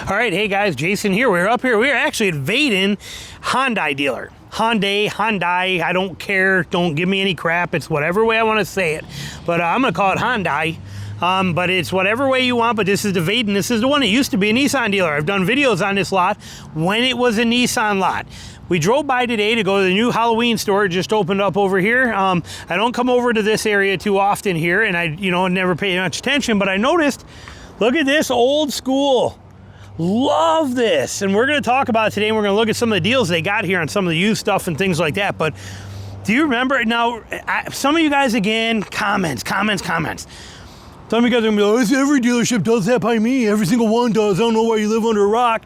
All right, hey guys, Jason here. We're up here. We're actually at Vaden Hyundai dealer. Hyundai, I don't care. Don't give me any crap. It's whatever way I want to say it. But I'm going to call it Hyundai. But it's whatever way you want, but this is the Vaden. This is the one that used to be a Nissan dealer. I've done videos on this lot when it was a Nissan lot. We drove by today to go to the new Halloween store. It just opened up over here. I don't come over to this area too often here, and I never pay much attention, but I noticed, look at this old school. Love this. And we're going to talk about it today. And we're going to look at some of the deals they got here on some of the used stuff and things like that. But do you remember? Now, some of you guys, again, comments. Some of you guys are going to be like, every dealership does that by me. Every single one does. I don't know why you live under a rock.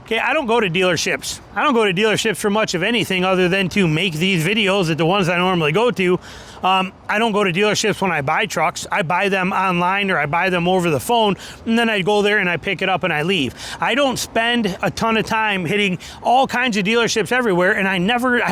Okay, I don't go to dealerships. I don't go to dealerships for much of anything other than to make these videos at the ones I normally go to. I don't go to dealerships when I buy trucks. I buy them online or I buy them over the phone, and then I go there and I pick it up and I leave. I don't spend a ton of time hitting all kinds of dealerships everywhere, and I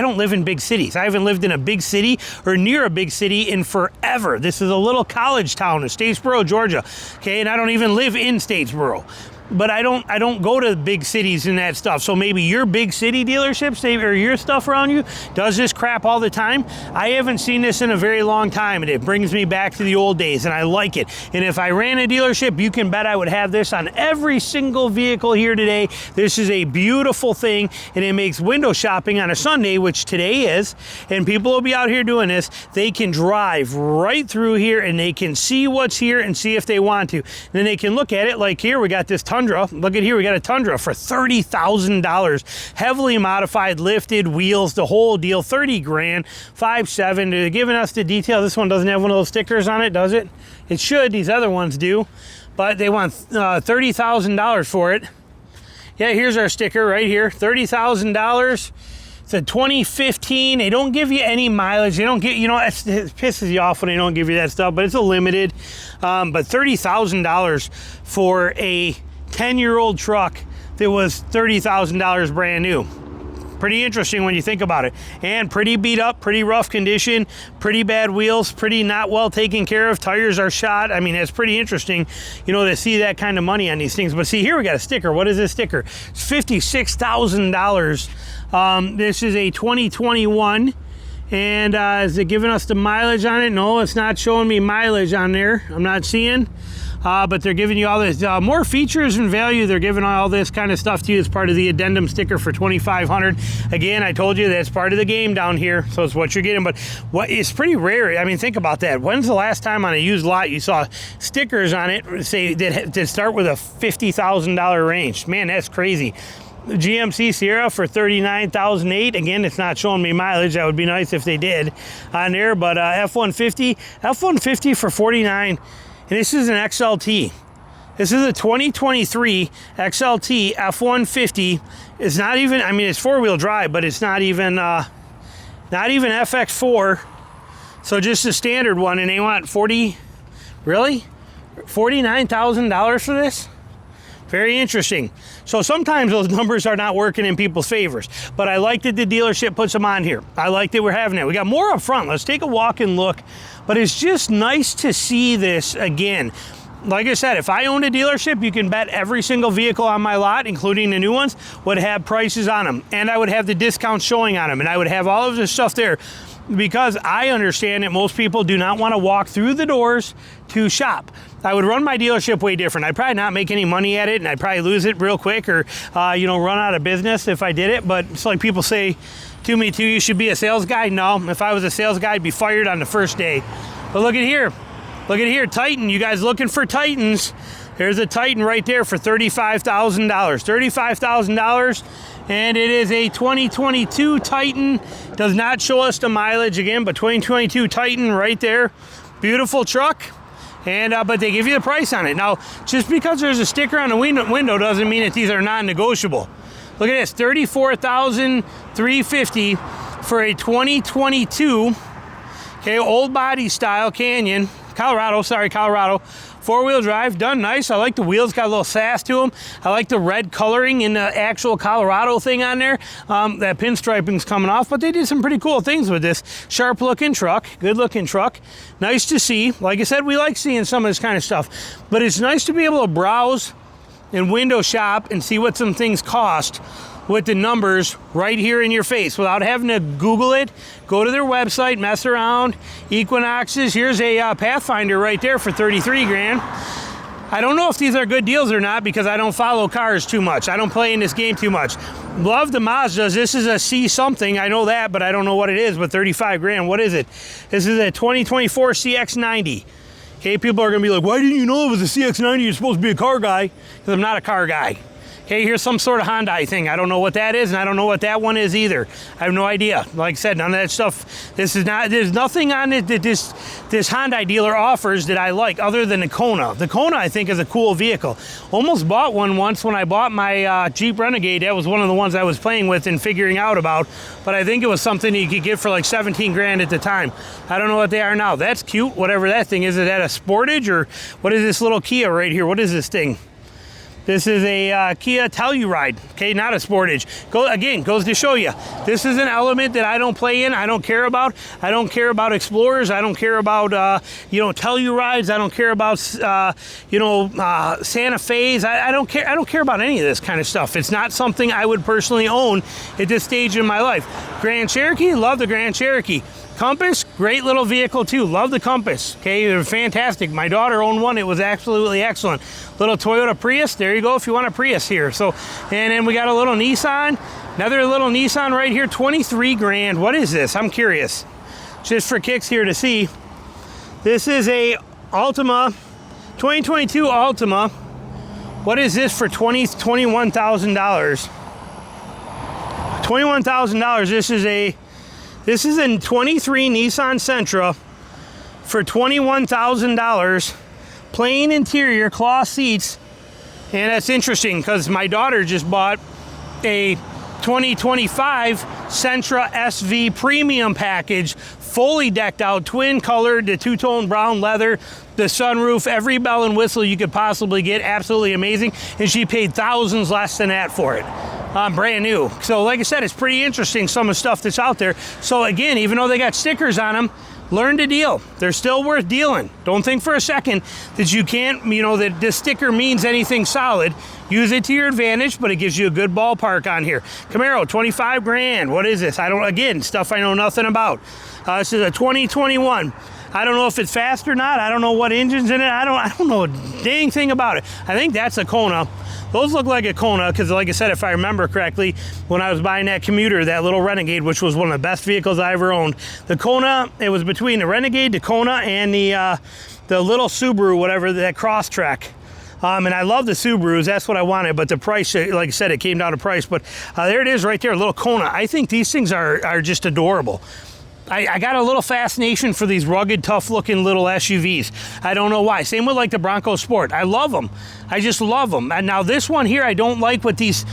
don't live in big cities. I haven't lived in a big city or near a big city in forever. This is a little college town in Statesboro, Georgia. Okay, and I don't even live in Statesboro. But I don't go to big cities and that stuff. So maybe your big city dealerships or your stuff around you does this crap all the time. I haven't seen this in a very long time, and it brings me back to the old days, and I like it. And if I ran a dealership, you can bet I would have this on every single vehicle here today. This is a beautiful thing, and it makes window shopping on a Sunday, which today is, and people will be out here doing this. They can drive right through here, and they can see what's here and see if they want to. And then they can look at it like here, we got this Tundra. Look at here, we got a Tundra for $30,000. Heavily modified, lifted, wheels, the whole deal, 30 grand, 5.7. They're giving us the detail. This one doesn't have one of those stickers on it, does it? It should, these other ones do. But they want $30,000 for it. Yeah, here's our sticker right here, $30,000. It's a 2015. They don't give you any mileage. They don't get, it pisses you off when they don't give you that stuff, but it's a limited. But $30,000 for a 10-year-old truck that was $30,000 brand new. Pretty interesting when you think about it. And pretty beat up, pretty rough condition, pretty bad wheels, pretty not well taken care of. Tires are shot. I mean, it's pretty interesting, to see that kind of money on these things. But see, here we got a sticker. What is this sticker? It's $56,000. This is a 2021. And is it giving us the mileage on it? No, it's not showing me mileage on there. I'm not seeing. But they're giving you all this more features and value. They're giving all this kind of stuff to you as part of the addendum sticker for $2,500. Again, I told you that's part of the game down here, so it's what you're getting. But it's pretty rare. I mean, think about that. When's the last time on a used lot you saw stickers on it say that start with a $50,000 range? Man, that's crazy. GMC Sierra for $39,008. Again, it's not showing me mileage. That would be nice if they did on there. But F-150 for $49,000. And this is an XLT. This is a 2023 XLT F-150. It's not even, it's four-wheel drive, but it's not even FX4. So just a standard one, and they want $49,000 for this? Very interesting. So sometimes those numbers are not working in people's favors, but I like that the dealership puts them on here. I like that we're having it. We got more up front. Let's take a walk and look, but it's just nice to see this again. Like I said, if I owned a dealership, you can bet every single vehicle on my lot, including the new ones, would have prices on them, and I would have the discounts showing on them, and I would have all of this stuff there, because I understand that most people do not want to walk through the doors to shop. I would run my dealership way different. I'd probably not make any money at it, and I'd probably lose it real quick, or run out of business if I did it. But it's like people say to me too, you should be a sales guy. No, if I was a sales guy, I'd be fired on the first day. But look at here, Titan. You guys looking for Titans? There's a Titan right there for $35,000. $35,000. And it is a 2022 Titan. Does not show us the mileage again, but 2022 Titan right there. Beautiful truck. And but they give you the price on it. Now, just because there's a sticker on the window doesn't mean that these are non-negotiable. Look at this, $34,350 for a 2022, old body style Colorado. Four-wheel drive, done nice. I like the wheels, got a little sass to them. I like the red coloring in the actual Colorado thing on there. That pinstriping's coming off, but they did some pretty cool things with this. Sharp-looking truck, good-looking truck. Nice to see. Like I said, we like seeing some of this kind of stuff. But it's nice to be able to browse and window shop and see what some things cost with the numbers right here in your face without having to Google it. Go to their website, mess around. Equinoxes, here's a Pathfinder right there for 33 grand. I don't know if these are good deals or not because I don't follow cars too much. I don't play in this game too much. Love the Mazdas. This is a C something. I know that, but I don't know what it is, but 35 grand. What is it? This is a 2024 CX-90. Okay, people are going to be like, why didn't you know it was a CX-90? You're supposed to be a car guy. Because I'm not a car guy. Okay, here's some sort of Hyundai thing. I don't know what that is, and I don't know what that one is either. I have no idea. Like I said, none of that stuff. There's nothing on it that this Hyundai dealer offers that I like other than the Kona. The Kona, I think, is a cool vehicle. Almost bought one once when I bought my Jeep Renegade. That was one of the ones I was playing with and figuring out about. But I think it was something you could get for like 17 grand at the time. I don't know what they are now. That's cute, whatever that thing is. Is that a Sportage or what is this little Kia right here? What is this thing? This is a Kia Telluride, okay, not a Sportage. Goes to show you. This is an element that I don't play in, I don't care about. I don't care about Explorers, I don't care about, Tellurides, I don't care about, Santa Fe's. I don't care about any of this kind of stuff. It's not something I would personally own at this stage in my life. Grand Cherokee, love the Grand Cherokee. Compass, great little vehicle too. Love the Compass. Okay, they're fantastic. My daughter owned one. It was absolutely excellent. Little Toyota Prius. There you go if you want a Prius here. So, and then we got a little Nissan. Another little Nissan right here, 23 grand. What is this? I'm curious. Just for kicks here to see. This is a Altima, 2022 Altima. What is this for $21,000? $21,000. This is a 23 Nissan Sentra for $21,000. Plain interior, cloth seats. And that's interesting because my daughter just bought a 2025 Sentra SV Premium package, fully decked out, twin colored, the two-tone brown leather, the sunroof, every bell and whistle you could possibly get. Absolutely amazing. And she paid thousands less than that for it. Brand new. So like I said, it's pretty interesting, some of the stuff that's out there. So again, even though they got stickers on them, learn to deal. They're still worth dealing. Don't think for a second that you can't, that this sticker means anything solid. Use it to your advantage, but it gives you a good ballpark on here. Camaro, 25 grand. What is this? Stuff I know nothing about. This is a 2021. I don't know if it's fast or not. I don't know what engine's in it. I don't know a dang thing about it. I think that's a Kona. Those look like a Kona because, like I said, if I remember correctly, when I was buying that commuter, that little Renegade, which was one of the best vehicles I ever owned, the Kona, it was between the Renegade, the Kona, and the little Subaru, whatever, that Crosstrek. And I love the Subarus. That's what I wanted. But the price, like I said, it came down to price. But there it is right there, a little Kona. I think these things are just adorable. I got a little fascination for these rugged, tough-looking little SUVs. I don't know why. Same with like the Bronco Sport. I love them. I just love them. And now this one here, I don't like with these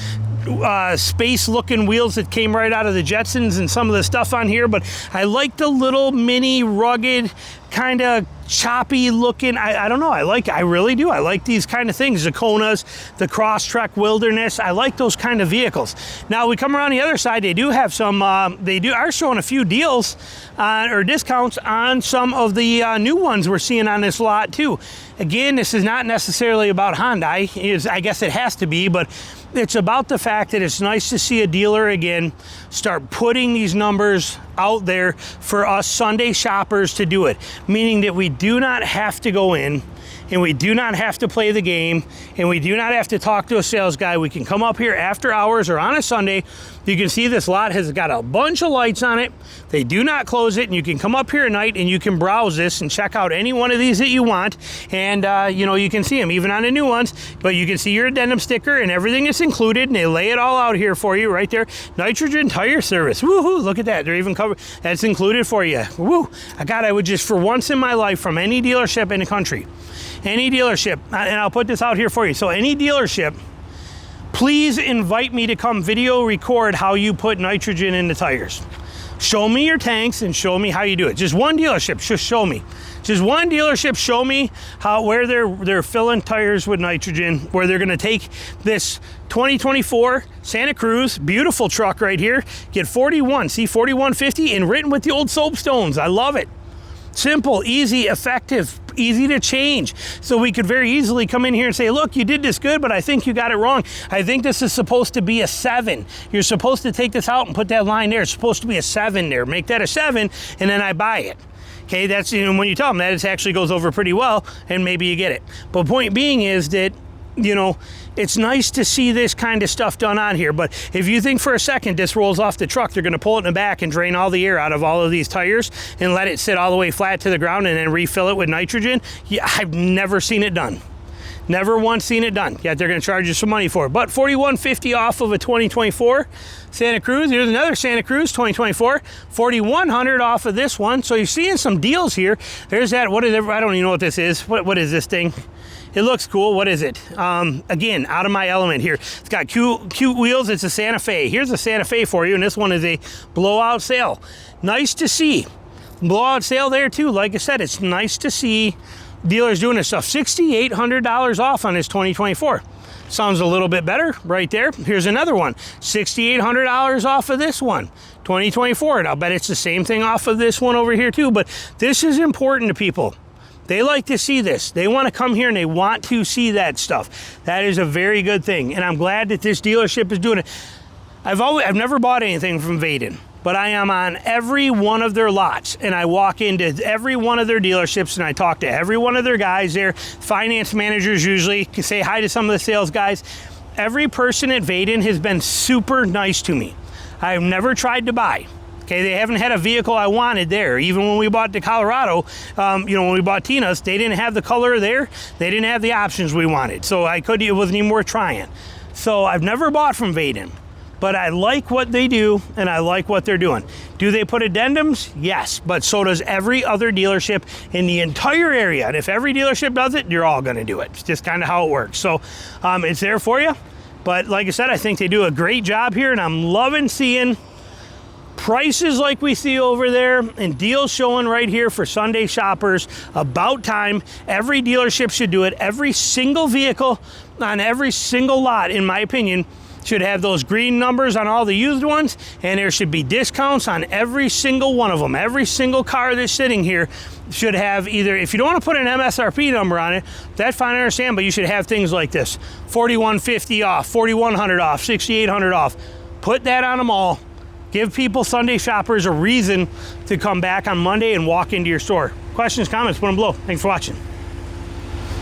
space-looking wheels that came right out of the Jetsons and some of the stuff on here, but I like the little mini, rugged, kind of choppy looking. I don't know. I really do. I like these kind of things. The Konas, the Crosstrek Wilderness. I like those kind of vehicles. Now we come around the other side. They do have some. They are showing a few deals or discounts on some of the new ones we're seeing on this lot too. Again, this is not necessarily about Hyundai. I guess it has to be, but it's about the fact that it's nice to see a dealer again start putting these numbers out there for us Sunday shoppers to do it, meaning that we do not have to go in and we do not have to play the game and we do not have to talk to a sales guy. We can come up here after hours or on a Sunday. You can see this lot has got a bunch of lights on it. They do not close it, and you can come up here at night and you can browse this and check out any one of these that you want. And you can see them even on the new ones, but you can see your addendum sticker and everything is included, and they lay it all out here for you right there. Nitrogen tire service. Woohoo, look at that. They're even covered. That's included for you. Woo. I would just, for once in my life, from any dealership in the country, any dealership, and I'll put this out here for you. So any dealership, please invite me to come video record how you put nitrogen in the tires. Show me your tanks and show me how you do it. Just one dealership, just show me. Just one dealership, show me where they're filling tires with nitrogen, where they're gonna take this 2024 Santa Cruz, beautiful truck right here, get 4150 and written with the old soapstones. I love it. Simple, easy, effective, easy to change. So we could very easily come in here and say, look, you did this good, but I think you got it wrong. I think this is supposed to be a 7. You're supposed to take this out and put that line there. It's supposed to be a 7 there. Make that a 7, and then I buy it. Okay, that's, you know, when you tell them that, it actually goes over pretty well, and maybe you get it. But point being is that, you know, it's nice to see this kind of stuff done on here. But if you think for a second this rolls off the truck, they're going to pull it in the back and drain all the air out of all of these tires and let it sit all the way flat to the ground and then refill it with nitrogen. Yeah, I've never seen it done. Never once seen it done. Yet they're going to charge you some money for it. But $4,150 off of a 2024 Santa Cruz. Here's another Santa Cruz 2024. $4,100 off of this one. So you're seeing some deals here. There's that. What is it? I don't even know what this is. What is this thing? It looks cool. What is it? Again, out of my element here. It's got cute wheels. It's a Santa Fe. Here's a Santa Fe for you, and this one is a blowout sale. Nice to see. Blowout sale there too. Like I said, it's nice to see dealers doing this stuff. $6,800 off on this 2024. Sounds a little bit better right there. Here's another one. $6,800 off of this one. 2024. And I'll bet it's the same thing off of this one over here too. But this is important to people. They like to see this. They want to come here and they want to see that stuff. That is a very good thing. And I'm glad that this dealership is doing it. I've never bought anything from Vaden, but I am on every one of their lots. And I walk into every one of their dealerships and I talk to every one of their guys there. Finance managers usually can say hi to some of the sales guys. Every person at Vaden has been super nice to me. I've never tried to buy. Okay, they haven't had a vehicle I wanted there. Even when we bought the Colorado, you know, when we bought Tina's, they didn't have the color there. They didn't have the options we wanted. So it wasn't even worth trying. So I've never bought from Vaden, but I like what they do and I like what they're doing. Do they put addendums? Yes, but so does every other dealership in the entire area. And if every dealership does it, you're all gonna do it. It's just kind of how it works. So it's there for you. But like I said, I think they do a great job here and I'm loving seeing prices like we see over there and deals showing right here for Sunday shoppers. About time. Every dealership should do it. Every single vehicle on every single lot, in my opinion, should have those green numbers on all the used ones, and there should be discounts on every single one of them. Every single car that's sitting here should have either, if you don't want to put an MSRP number on it, that's fine, I understand, but you should have things like this. $4,150 off, $4,100 off, $6,800 off. Put that on them all. Give people, Sunday shoppers, a reason to come back on Monday and walk into your store. Questions, comments, put them below. Thanks for watching.